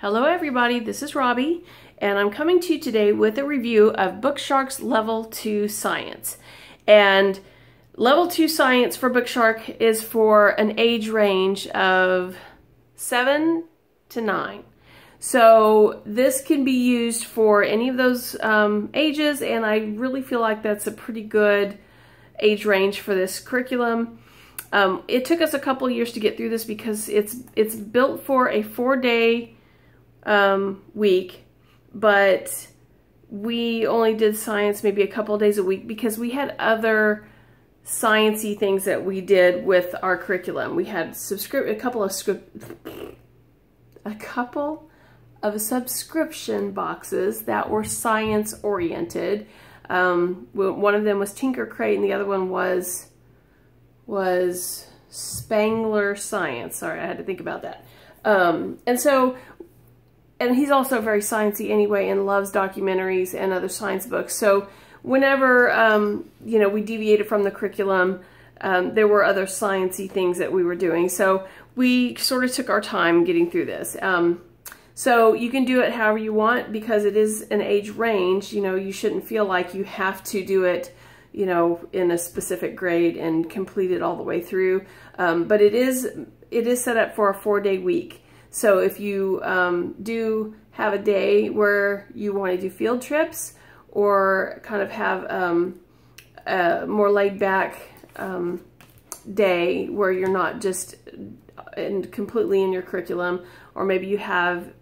Hello everybody, this is Robbie, and I'm coming to you today with a review of Bookshark's Level 2 Science. And Level 2 Science for Bookshark is for an age range of 7 to 9. So this can be used for any of those ages, and I really feel like that's a pretty good age range for this curriculum. It took us a couple years to get through this because it's built for a 4-day week, but we only did science maybe a couple of days a week because we had other sciencey things that we did with our curriculum. We had a couple of subscription boxes that were science oriented. One of them was Tinker Crate and the other one was Spangler Science. Sorry, I had to think about that. And he's also very sciencey anyway and loves documentaries and other science books. So whenever, we deviated from the curriculum, there were other sciencey things that we were doing. So we sort of took our time getting through this. So you can do it however you want because it is an age range. You shouldn't feel like you have to do it, in a specific grade and complete it all the way through. But it is set up for a 4-day week. So if you do have a day where you want to do field trips or kind of have a more laid back day where you're not just completely in your curriculum, or maybe you have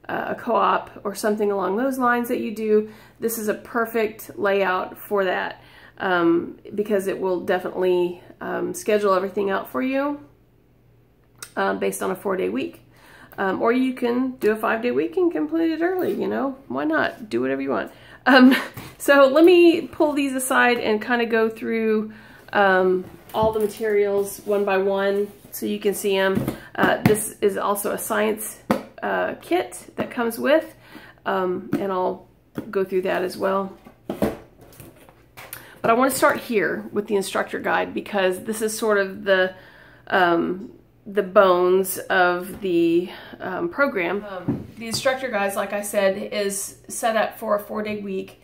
a co-op or something along those lines that you do, this is a perfect layout for that because it will definitely schedule everything out for you based on a 4-day week. Or you can do a 5-day week and complete it early, why not? Do whatever you want. So let me pull these aside and kind of go through all the materials one by one so you can see them. This is also a science kit that comes with, and I'll go through that as well. But I want to start here with the instructor guide because this is sort of the bones of the program. The instructor guides, like I said, is set up for a 4-day week.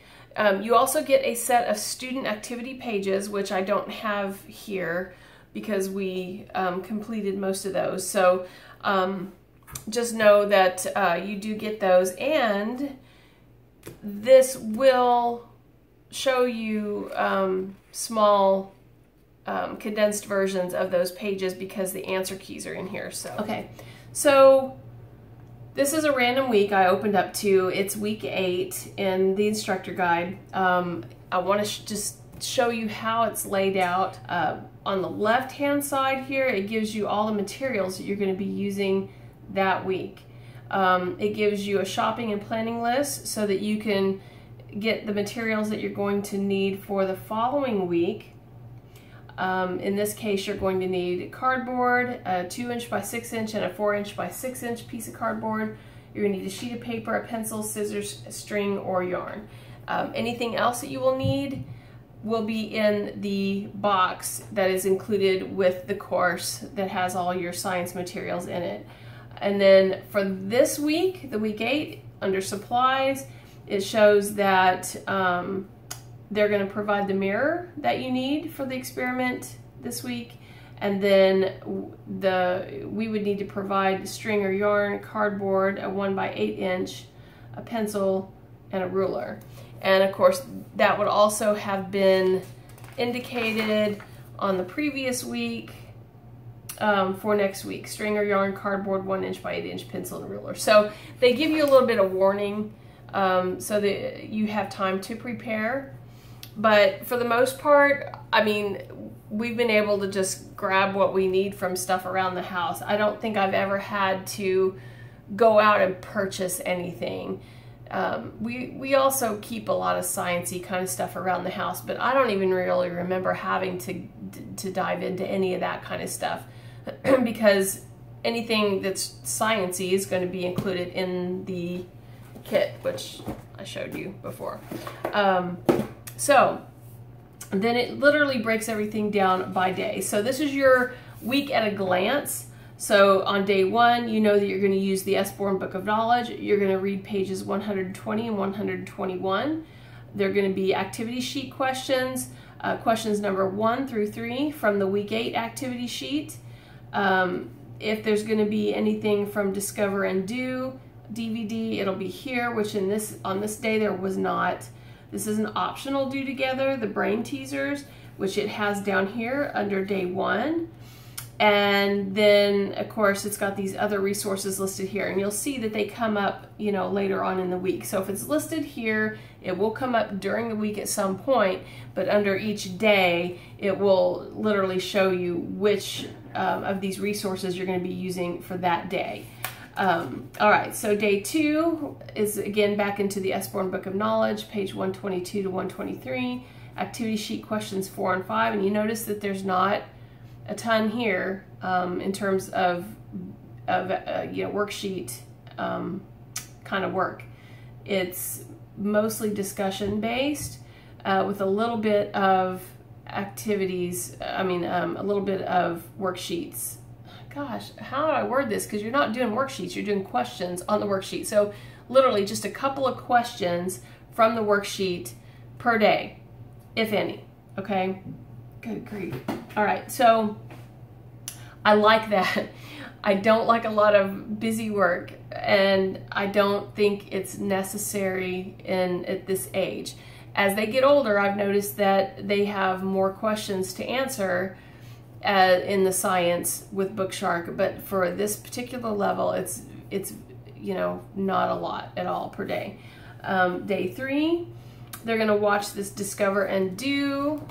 You also get a set of student activity pages, which I don't have here because we completed most of those. So just know that you do get those, and this will show you small condensed versions of those pages because the answer keys are in here. So okay, so this is a random week I opened up to. It's week 8 in the instructor guide. I want to just show you how it's laid out. On the left hand side here, it gives you all the materials that you're going to be using that week. It gives you a shopping and planning list so that you can get the materials that you're going to need for the following week. In this case, you're going to need cardboard, a 2" by 6" and a 4" by 6" piece of cardboard. You're going to need a sheet of paper, a pencil, scissors, a string, or yarn. Anything else that you will need will be in the box that is included with the course that has all your science materials in it. And then for this week, the week 8, under supplies, it shows that they're going to provide the mirror that you need for the experiment this week, and then we would need to provide string or yarn, cardboard, a 1 by 8", a pencil, and a ruler. And of course that would also have been indicated on the previous week for next week: string or yarn, cardboard, 1" by 8" pencil, and ruler. So they give you a little bit of warning so that you have time to prepare. But for the most part, I mean, we've been able to just grab what we need from stuff around the house. I don't think I've ever had to go out and purchase anything. We also keep a lot of sciencey kind of stuff around the house, but I don't even really remember having to dive into any of that kind of stuff because anything that's sciencey is going to be included in the kit, which I showed you before. So then it literally breaks everything down by day. So this is your week at a glance. So on day 1, you know that you're going to use the Usborne Book of Knowledge. You're going to read pages 120 and 121. They're going to be activity sheet questions, questions number 1 through 3 from the week 8 activity sheet. If there's going to be anything from Discover and Do DVD, it'll be here, which on this day there was not. This is an optional do together, the brain teasers, which it has down here under day 1. And then, of course, it's got these other resources listed here. And you'll see that they come up, you know, later on in the week. So if it's listed here, it will come up during the week at some point. But under each day, it will literally show you which of these resources you're going to be using for that day. All right, so day 2 is, again, back into the Usborne Book of Knowledge, page 122 to 123. Activity sheet questions 4 and 5. And you notice that there's not a ton here in terms of you know, worksheet kind of work. It's mostly discussion based with a little bit of activities, a little bit of worksheets. Gosh, how do I word this? Because you're not doing worksheets, you're doing questions on the worksheet. So literally just a couple of questions from the worksheet per day, if any, okay? Good grief. All right, so I like that. I don't like a lot of busy work, and I don't think it's necessary at this age. As they get older, I've noticed that they have more questions to answer in the science with Bookshark, but for this particular level, it's you know, not a lot at all per day. Day 3, they're going to watch this Discover and Do,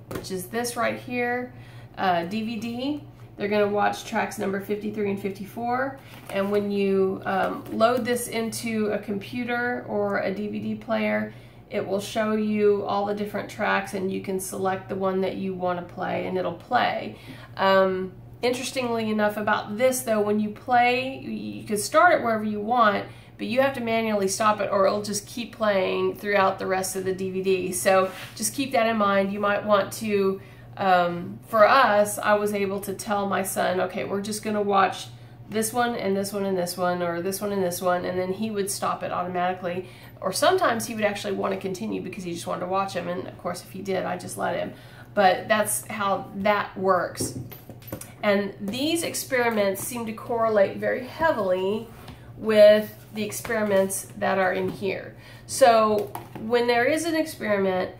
which is this right here, DVD. They're going to watch tracks number 53 and 54. And when you load this into a computer or a DVD player, it will show you all the different tracks, and you can select the one that you want to play, and it'll play. Interestingly enough about this, though, when you play, you can start it wherever you want, but you have to manually stop it or it'll just keep playing throughout the rest of the DVD. So just keep that in mind. You might want to, for us, I was able to tell my son, okay, we're just going to watch this one and this one and this one, or this one and this one, and then he would stop it automatically. Or sometimes he would actually want to continue because he just wanted to watch them, and of course if he did, I just let him. But that's how that works. And these experiments seem to correlate very heavily with the experiments that are in here. So when there is an experiment,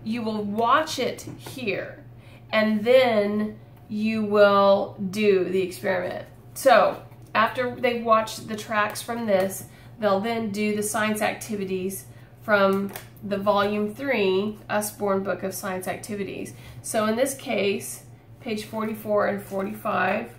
you will watch it here, and then you will do the experiment. So after they've watched the tracks from this, they'll then do the science activities from the Volume 3 Usborne Book of Science Activities. So in this case, page 44 and 45.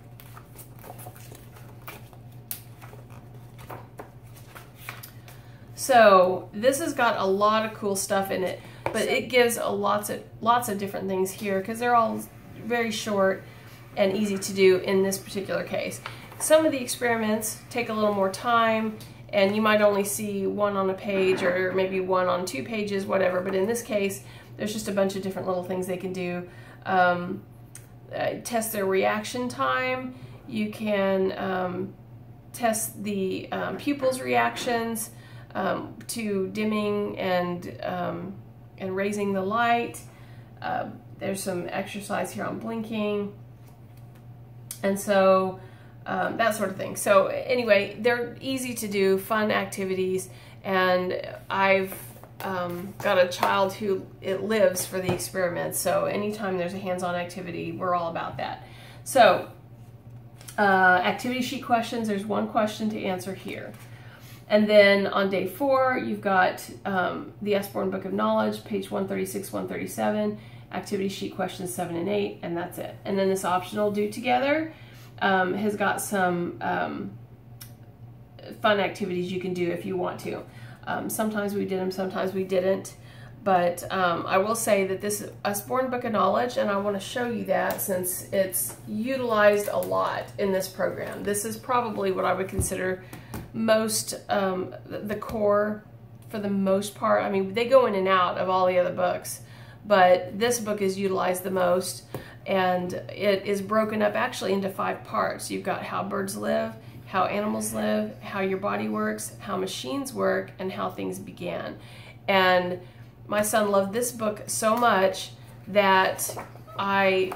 So this has got a lot of cool stuff in it, but it gives lots of different things here because they're all very short and easy to do in this particular case. Some of the experiments take a little more time, and you might only see one on a page or maybe one on 2 pages, whatever. But in this case, there's just a bunch of different little things they can do. Test their reaction time. You can test the pupils' reactions to dimming and raising the light. There's some exercise here on blinking. And so that sort of thing. So anyway, they're easy to do, fun activities, and I've got a child who lives for the experiments, so anytime there's a hands-on activity, we're all about that. So activity sheet questions, there's one question to answer here. And then on day 4, you've got the Usborne Book of Knowledge, page 136, 137, activity sheet questions 7 and 8, and that's it. And then this optional do together has got some fun activities you can do if you want to. Sometimes we did them, sometimes we didn't. But I will say that this Usborne Book of Knowledge, and I want to show you that since it's utilized a lot in this program. This is probably what I would consider most, the core for the most part. I mean, they go in and out of all the other books, but this book is utilized the most. And it is broken up actually into 5 parts. You've got how birds live, how animals live, how your body works, how machines work, and how things began. And my son loved this book so much that I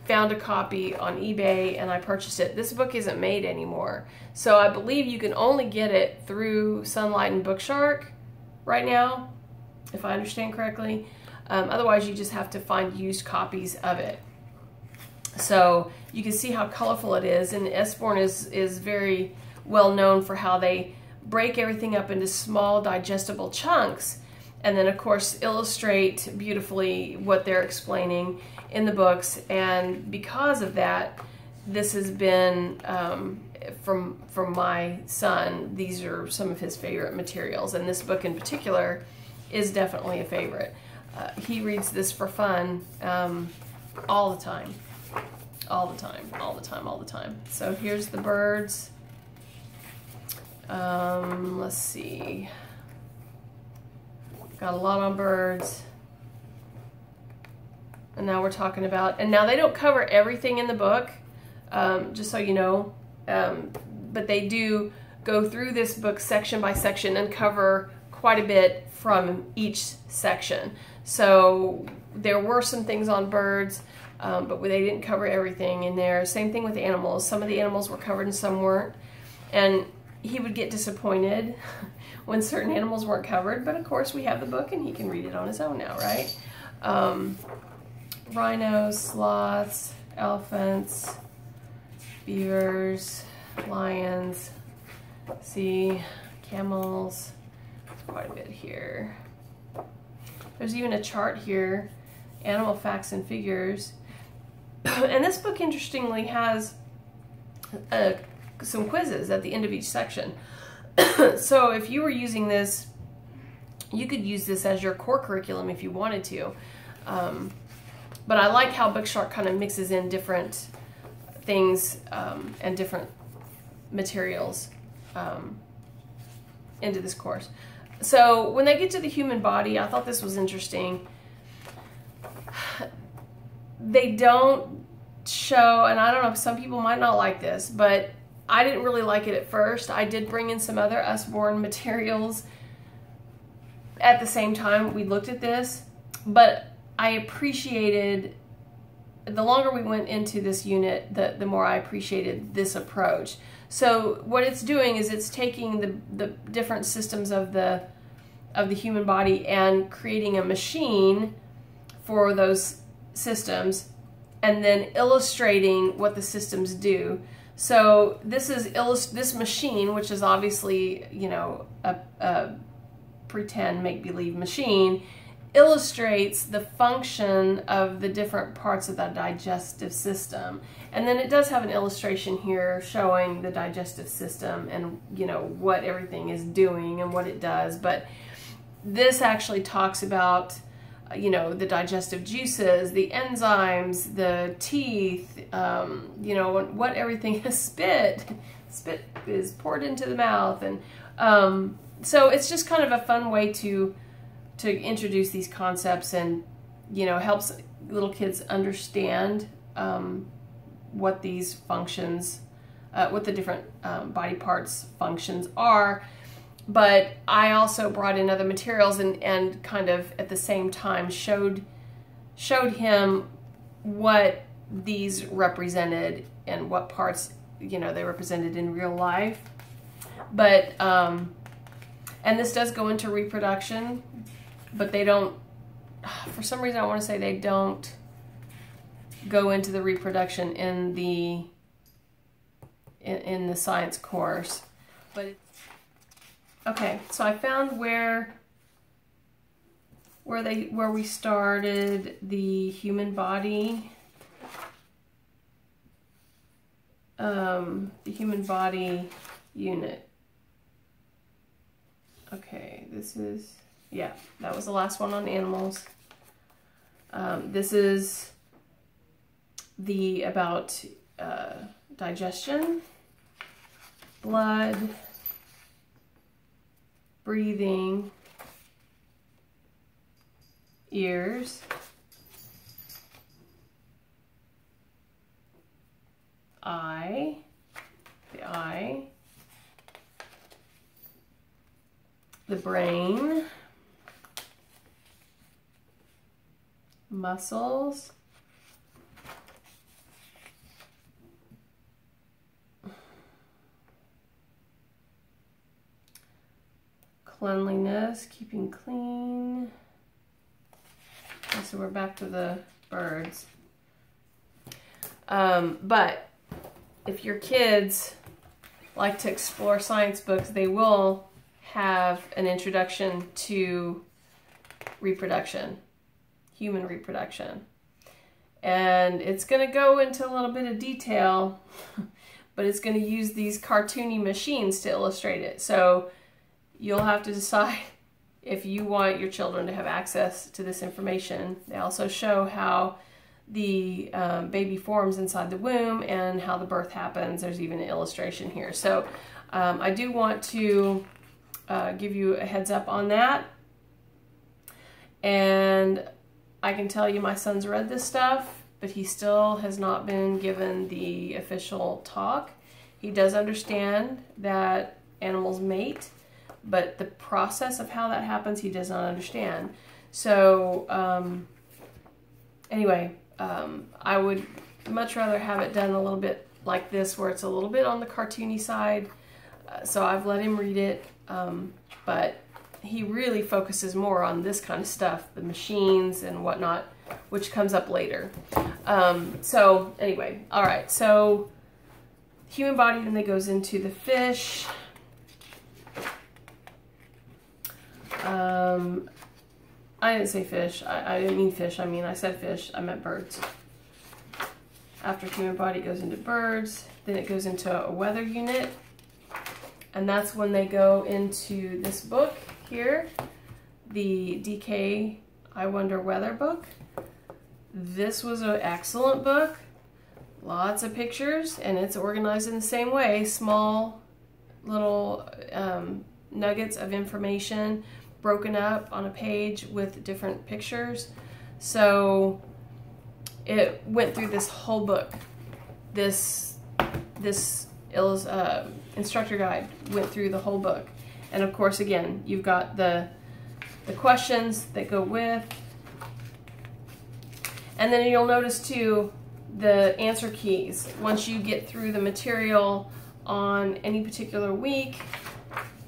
found a copy on eBay and I purchased it. This book isn't made anymore. So I believe you can only get it through Sunlight and Bookshark right now, if I understand correctly. Otherwise, you just have to find used copies of it. So you can see how colorful it is, and Usborne is very well known for how they break everything up into small digestible chunks, and then of course illustrate beautifully what they're explaining in the books. And because of that, this has been from my son, these are some of his favorite materials, and this book in particular is definitely a favorite. He reads this for fun all the time. All the time, all the time, all the time. So here's the birds. Let's see. Got a lot on birds. And now we're talking about, and now they don't cover everything in the book, just so you know, but they do go through this book section by section and cover quite a bit from each section. So there were some things on birds, but they didn't cover everything in there. Same thing with animals. Some of the animals were covered and some weren't. And he would get disappointed when certain animals weren't covered, but of course we have the book and he can read it on his own now, right? Rhinos, sloths, elephants, beavers, lions, see, camels. There's quite a bit here. There's even a chart here, animal facts and figures. And this book, interestingly, has some quizzes at the end of each section. So if you were using this, you could use this as your core curriculum if you wanted to. But I like how Bookshark kind of mixes in different things and different materials into this course. So when they get to the human body, I thought this was interesting. They don't show, and I don't know, some people might not like this, but I didn't really like it at first. I did bring in some other Usborne materials at the same time we looked at this, but I appreciated, the longer we went into this unit, the more I appreciated this approach. So what it's doing is it's taking the different systems of the human body and creating a machine for those systems, and then illustrating what the systems do. So this is this machine, which is obviously, you know, a pretend make-believe machine, illustrates the function of the different parts of the digestive system. And then it does have an illustration here showing the digestive system and, you know, what everything is doing and what it does. But this actually talks about, you know, the digestive juices, the enzymes, the teeth, you know, what everything is. Spit is poured into the mouth. And so it's just kind of a fun way to introduce these concepts, and, you know, helps little kids understand what these functions, what the different body parts functions are. But I also brought in other materials and kind of at the same time showed him what these represented and what parts, you know, they represented in real life. But and this does go into reproduction, but they don't, for some reason I want to say they don't go into the reproduction in the science course. But okay, so I found where we started the human body, unit. Okay, this is, yeah, that was the last one on animals. This is about digestion, blood, breathing, ears, eye, the brain, muscles, cleanliness, keeping clean. Okay, so we're back to the birds. But if your kids like to explore science books, they will have an introduction to reproduction, human reproduction. And it's going to go into a little bit of detail, but it's going to use these cartoony machines to illustrate it. So you'll have to decide if you want your children to have access to this information. They also show how the baby forms inside the womb and how the birth happens. There's even an illustration here. So I do want to give you a heads up on that. And I can tell you my son's read this stuff, but he still has not been given the official talk. He does understand that animals mate, but the process of how that happens, he does not understand. So anyway, I would much rather have it done a little bit like this, where it's a little bit on the cartoony side. So I've let him read it, but he really focuses more on this kind of stuff, the machines and whatnot, which comes up later. So anyway, all right, so human body, then it goes into the fish. I didn't say fish. I didn't mean fish. I said fish. I meant birds. After human body, it goes into birds. Then it goes into a weather unit. And that's when they go into this book here, the DK I Wonder Weather book. This was an excellent book. Lots of pictures, and it's organized in the same way. Small little nuggets of information broken up on a page with different pictures. So it went through this whole book. This instructor guide went through the whole book. And of course, again, you've got the questions that go with. And then you'll notice too the answer keys. Once you get through the material on any particular week,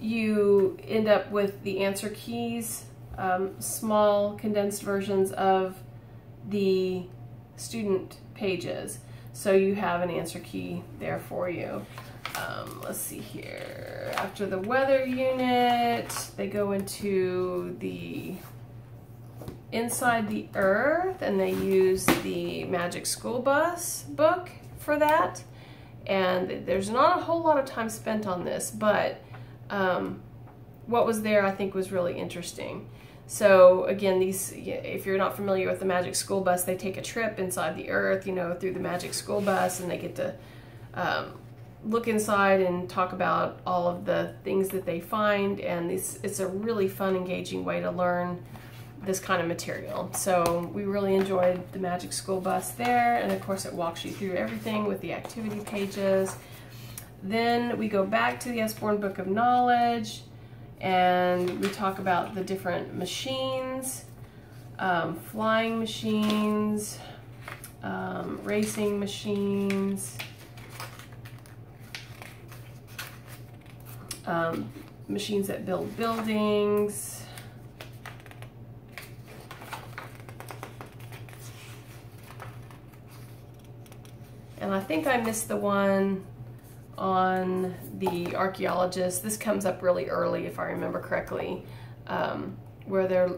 you end up with the answer keys, small condensed versions of the student pages. So you have an answer key there for you. Let's see here. After the weather unit, they go into the Inside the Earth, and they use the Magic School Bus book for that. And there's not a whole lot of time spent on this, but what was there I think was really interesting. So again, these, if you're not familiar with the Magic School Bus, they take a trip inside the Earth, you know, through the Magic School Bus, and they get to look inside and talk about all of the things that they find. And it's a really fun, engaging way to learn this kind of material. So we really enjoyed the Magic School Bus there, and of course it walks you through everything with the activity pages. Then we go back to the Usborne Book of Knowledge, and we talk about the different machines, flying machines, racing machines, machines that build buildings, and I think I missed the one on the archaeologist. This comes up really early, if I remember correctly, where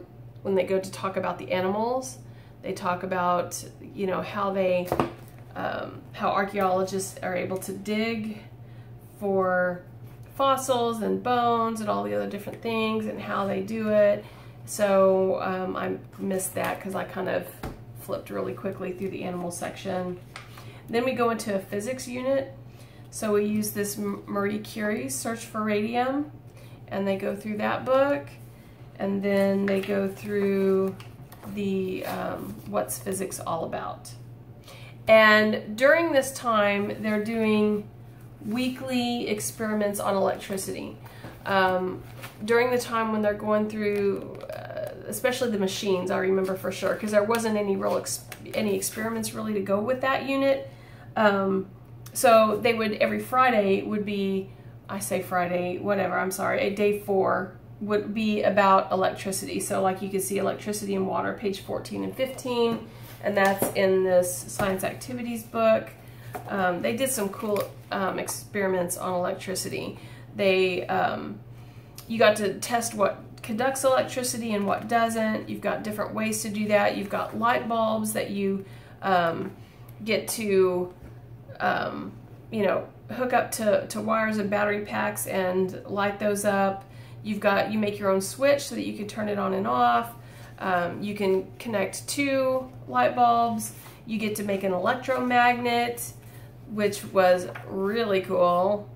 when they go to talk about the animals, they talk about, you know, how archaeologists are able to dig for fossils and bones and all the other different things, and how they do it. So I missed that because I kind of flipped really quickly through the animal section. Then we go into a physics unit. So we use this Marie Curie's Search for Radium, and they go through that book, and then they go through the What's Physics All About. And during this time, they're doing weekly experiments on electricity. During the time when they're going through, especially the machines, I remember for sure, because there wasn't any real any experiments really to go with that unit. So they would, every Friday would be, I say Friday, whatever, I'm sorry, day 4 would be about electricity. So like you can see electricity and water, page 14 and 15, and that's in this science activities book. They did some cool experiments on electricity. They, you got to test what conducts electricity and what doesn't. You've got different ways to do that. You've got light bulbs that you get to, you know, hook up to wires and battery packs and light those up. You make your own switch so that you can turn it on and off. You can connect 2 light bulbs. You get to make an electromagnet, which was really cool.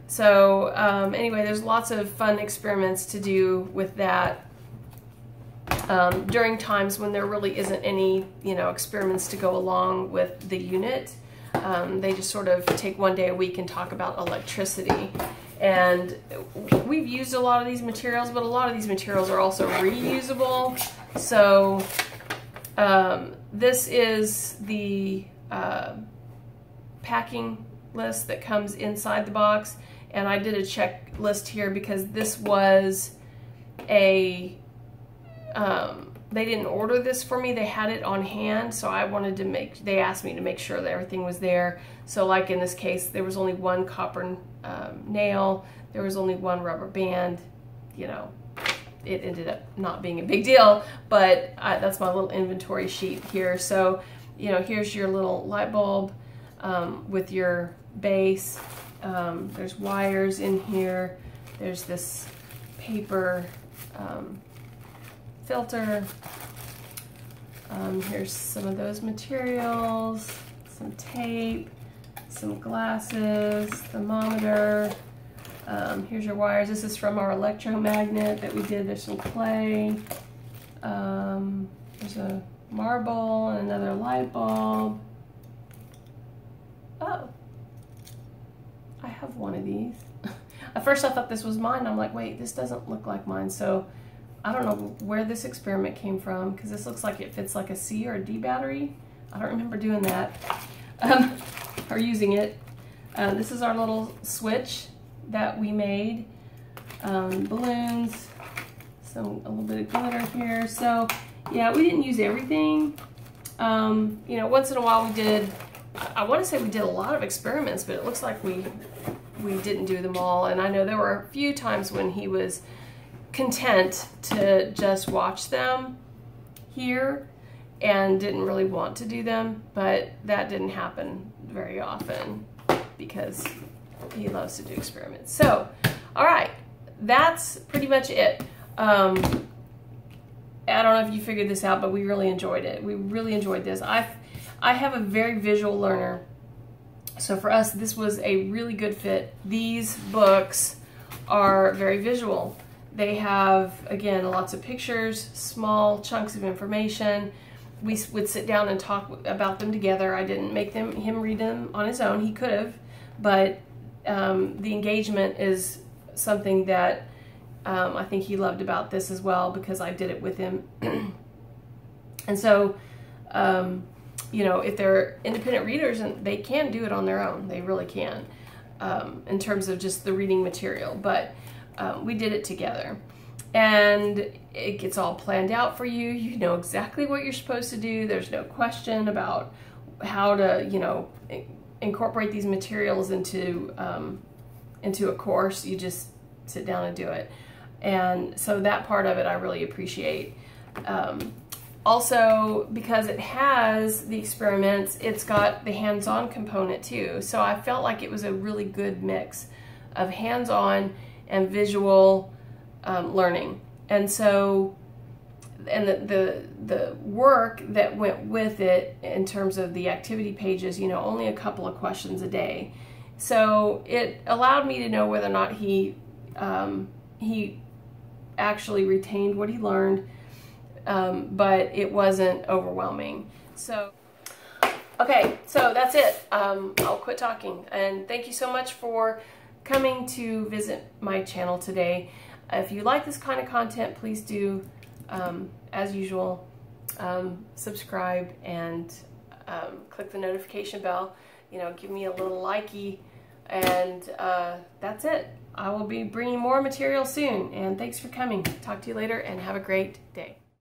So anyway, there's lots of fun experiments to do with that during times when there really isn't any, you know, experiments to go along with the unit. They just sort of take one day a week and talk about electricity. And we've used a lot of these materials, but a lot of these materials are also reusable. So this is the packing list that comes inside the box. And I did a checklist here because this was a, they didn't order this for me, they had it on hand, so I wanted to they asked me to make sure that everything was there. So like in this case, there was only 1 copper nail, there was only 1 rubber band, you know, it ended up not being a big deal, but that's my little inventory sheet here. So, you know, here's your little light bulb with your base. There's wires in here. There's this paper filter. Here's some of those materials, some tape, some glasses, thermometer. Here's your wires. This is from our electromagnet that we did. There's some clay. There's a marble and another light bulb. Oh, I have one of these. At first I thought this was mine. I'm like, wait, this doesn't look like mine. So I don't know where this experiment came from, because this looks like it fits like a C or a D battery. I don't remember doing that or using it. This is our little switch that we made. Balloons, a little bit of glitter here. So yeah, we didn't use everything. You know, once in a while we did, I want to say we did a lot of experiments, but it looks like we didn't do them all. And I know there were a few times when he was content to just watch them here and didn't really want to do them, but that didn't happen very often because he loves to do experiments. So, all right, that's pretty much it. I don't know if you figured this out, but we really enjoyed it. We really enjoyed this. I have a very visual learner, so for us this was a really good fit. These books are very visual. They have, again, lots of pictures, small chunks of information. We would sit down and talk about them together. I didn't make him read them on his own. He could have, but the engagement is something that I think he loved about this as well, because I did it with him. And so, you know, if they're independent readers, and they can do it on their own, they really can, in terms of just the reading material. But we did it together, and it gets all planned out for you. You know exactly what you're supposed to do. There's no question about how to, you know, incorporate these materials into a course. You just sit down and do it. And so that part of it I really appreciate. Also, because it has the experiments, it's got the hands-on component too. So I felt like it was a really good mix of hands-on and visual learning. And so, and the work that went with it in terms of the activity pages, you know, only a couple of questions a day. So it allowed me to know whether or not he actually retained what he learned, but it wasn't overwhelming. So, Okay, so that's it. I'll quit talking. And thank you so much for coming to visit my channel today. If you like this kind of content, please do, as usual, subscribe and click the notification bell. You know, give me a little likey, and that's it. I will be bringing more material soon, and thanks for coming. Talk to you later, and have a great day.